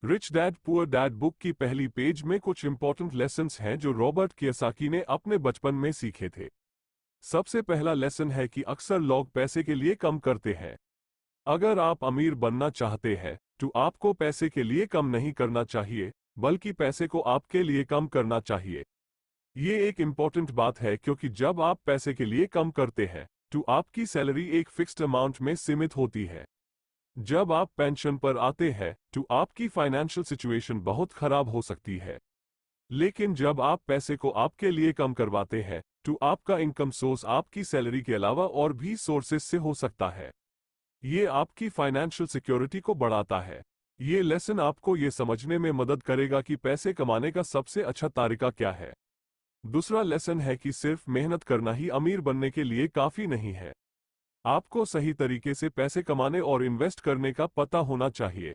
Rich dad poor dad book की पहली page में कुछ इंपॉर्टेंट लेसन्स हैं जो रॉबर्ट कियोसाकी ने अपने बचपन में सीखे थे। सबसे पहला लेसन है कि अक्सर लोग पैसे के लिए कम करते हैं। अगर आप अमीर बनना चाहते हैं तो आपको पैसे के लिए कम नहीं करना चाहिए, बल्कि पैसे को आपके लिए कम करना चाहिए। ये एक इम्पॉर्टेंट बात है क्योंकि जब आप पैसे के लिए कम करते हैं तो आपकी सैलरी एक फिक्स्ड अमाउंट में सीमित होती है। जब आप पेंशन पर आते हैं तो आपकी फाइनेंशियल सिचुएशन बहुत खराब हो सकती है। लेकिन जब आप पैसे को आपके लिए कम करवाते हैं तो आपका इनकम सोर्स आपकी सैलरी के अलावा और भी सोर्सेस से हो सकता है। ये आपकी फाइनेंशियल सिक्योरिटी को बढ़ाता है। ये लेसन आपको ये समझने में मदद करेगा कि पैसे कमाने का सबसे अच्छा तरीका क्या है। दूसरा लेसन है कि सिर्फ मेहनत करना ही अमीर बनने के लिए काफी नहीं है। आपको सही तरीके से पैसे कमाने और इन्वेस्ट करने का पता होना चाहिए।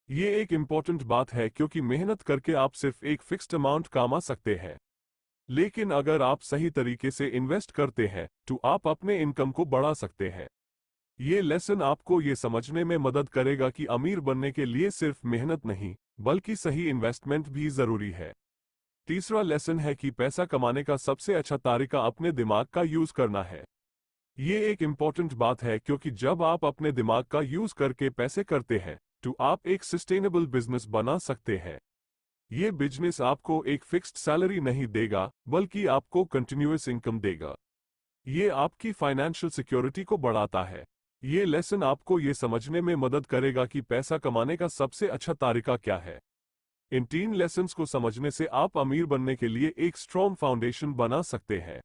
ये एक इम्पॉर्टेंट बात है क्योंकि मेहनत करके आप सिर्फ एक फिक्स्ड अमाउंट कमा सकते हैं। लेकिन अगर आप सही तरीके से इन्वेस्ट करते हैं तो आप अपने इनकम को बढ़ा सकते हैं। ये लेसन आपको ये समझने में मदद करेगा कि अमीर बनने के लिए सिर्फ मेहनत नहीं, बल्कि सही इन्वेस्टमेंट भी जरूरी है। तीसरा लेसन है कि पैसा कमाने का सबसे अच्छा तरीका अपने दिमाग का यूज करना है। ये एक इम्पॉर्टेंट बात है क्योंकि जब आप अपने दिमाग का यूज करके पैसे करते हैं तो आप एक सस्टेनेबल बिजनेस बना सकते हैं। ये बिजनेस आपको एक फिक्स्ड सैलरी नहीं देगा, बल्कि आपको कंटिन्यूअस इनकम देगा। ये आपकी फाइनेंशियल सिक्योरिटी को बढ़ाता है। ये लेसन आपको ये समझने में मदद करेगा कि पैसा कमाने का सबसे अच्छा तरीका क्या है। इन तीन लेसन्स को समझने से आप अमीर बनने के लिए एक स्ट्रॉन्ग फाउंडेशन बना सकते हैं।